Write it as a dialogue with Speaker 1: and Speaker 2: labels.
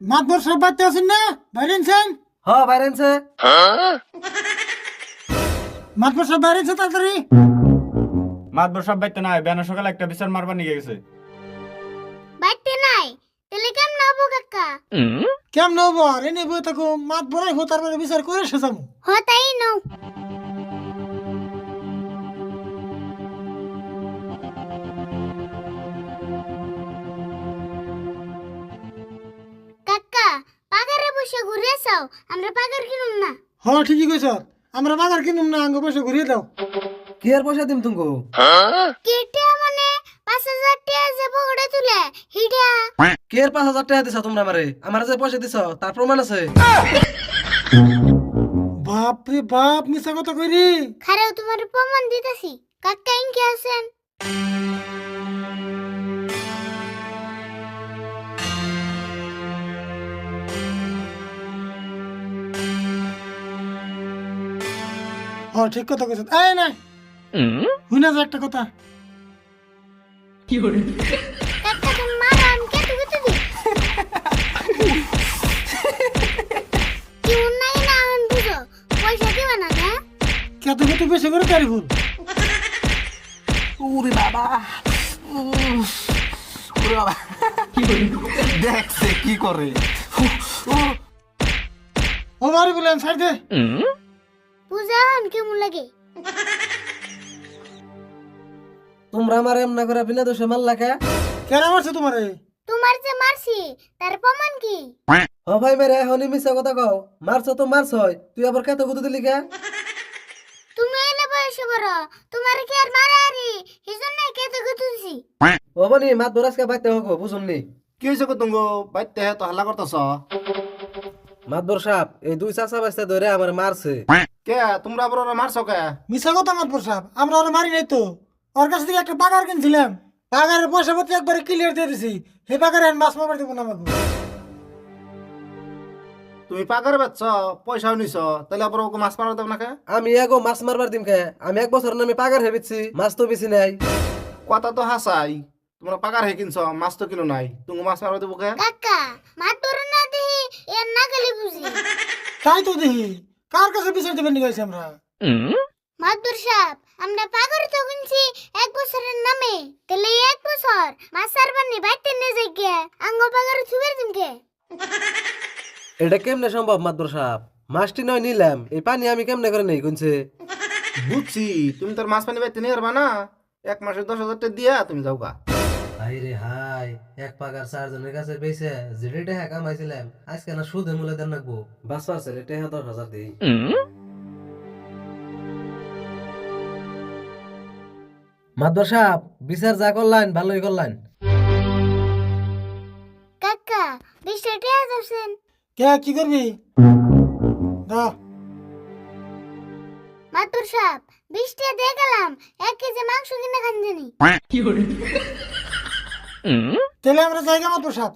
Speaker 1: মাতবর সব বাচ্চা আছেন না বাইরেনছেন?
Speaker 2: হ্যাঁ বাইরেনছে।
Speaker 1: মাতবর সব বাইরেনছে তাড়াতাড়ি।
Speaker 3: মাতবর সব বাইতে নাই, বেনা সকালে একটা বিচার মারবার নিয়ে গেছে।
Speaker 4: বাইতে নাই তাহলে কেমন হবো কাকা?
Speaker 1: কেমন হবো আর এনে বই থাকো মাতবরাই হো তারপরে বিচার করে সেসামু।
Speaker 4: হতাই নও কাকা, পাগারে বসে ঘুরে যাও, আমরা পাগার কিনুম না।
Speaker 1: হ ঠিকই কইছ, আমরা বাজার কিনুম না, আঙ্গ পয়সা ঘুরিয়ে দাও।
Speaker 2: কি আর পয়সা দিম তুমকো?
Speaker 4: কেটে মানে 5,000 টাকা যে পকেটে তুলে হিডা।
Speaker 2: কে আর 5,000 টাকা দিছ তোমরা আমারে? আমার যে পয়সা দিছ তার প্রমাণ আছে।
Speaker 1: বাপ রে বাপ, মিছা কথা কইরি।
Speaker 4: খারাও তোমার প্রমাণ দিতেছি। কাকা ইনকে আছেন?
Speaker 1: হ ঠিক কথা কইছ। এই না হুইনা যা একটা কথা।
Speaker 4: কাকা তুমি মারা আমকে তুই দি কি উন্নয় না আন বুঝো, পয়সা দিবা না না?
Speaker 1: কত কত বেশি করে তারি ভুল।
Speaker 2: ওরে বাবা, ওরে বাবা, দেখছে কি করে।
Speaker 1: ও বাড়ি বলেন ছাড় দে।
Speaker 4: বুঝান কেমন লাগে?
Speaker 2: তোমরা আমার এমনা করে বিনা দোষে মারলা কে?
Speaker 1: কেন মারছে তোমারে?
Speaker 4: তোমার যে মারছি তার প্রমাণ কি?
Speaker 2: ও ভাই মেরে এখনই মিছা কথা কও। মারছো তো মারছই, তুই আবার কত কত দিলি কে?
Speaker 4: তুমি এলে বয়সে বড়, তোমার কি আর মারা আরি হিজন নাই কেতে গুতুছি।
Speaker 2: ও বনি মাত বরাসকে বাইতে হকো বুঝুননি।
Speaker 3: কি হয়েছে কো তুঙ্গো বাইতে তো হাল্লা করতেছ?
Speaker 2: মাতবর সাহেব এই দুই চাচা বাচ্চা ধরে আমার মারছে।
Speaker 3: কে তোমরা আবার ওরা মারছো কে?
Speaker 1: মিছা কথা মাতবর সাহেব, আমরা ওরা মারি নাই তো। ওর কাছ থেকে একটা পাগার কিনছিলাম, পাগারের পয়সা পাতি একবারে ক্লিয়ার দিয়ে দিছি। হে পাগারে আর মাছ মারবার দেবো না আমাকে।
Speaker 3: তুমি পাগার বেচছ, পয়সাও নিছ, তাহলে আবার ওকে মাছ মারা দেব না কে?
Speaker 2: আমি এগো মাছ মারবার দিম কে? আমি এক বছর নামে পাগার হেবিছি, মাছ তো বেশি নাই।
Speaker 3: কথা তো হাসাই, তোমরা পাগার হে কিনছ, মাছ তো কিলো নাই, তুমি মাছ মারা দেবো কে?
Speaker 4: কাকা মাতুর না দেহি এর না গলি বুঝি।
Speaker 1: তাই তো দেখি কার কাছে বিচার দেবেন নি গাইছি আমরা।
Speaker 4: মাতুর সাহেব আমরা পাগর তো কিনছি 1 বছরের নামে, তাহলে 1 বছর মাছ সারবানি বাইতে নে যাই গে আঙ্গ পাগর ছুবের দিমকে।
Speaker 2: এটা কেমনে সম্ভব মাতবর সাহেব? মাছটি নয় নিলাম, এই পানি আমি কেমনে করে নেই গুনছে?
Speaker 3: বুঝছি, তুমি তোর মাছ পানি বাইতে নিয়ে পারবা না, 1 মাসে 10,000 টাকা দিয়া তুমি যাও গা।
Speaker 2: হাই রে হাই, এক পাগার 4 জনের কাছে পেয়েছে, যেটা টাকা কামাইছিলাম আজকে না সুদে মূলে দেন রাখবো। বাস পারছে রে টাকা 10,000 দেই। মাতবর সাহেব বিচার যা করলেন ভালোই করলেন।
Speaker 4: কাকা 20 টাকা যাচ্ছেন?
Speaker 1: কে কি করবি? দা
Speaker 4: মাতুর সাহেব 20 টাকা দিয়ে গেলাম, 1 কেজি মাংস কিনে খান জানি।
Speaker 1: তাহলে আমরা জায়গা মাতবর সাহেব।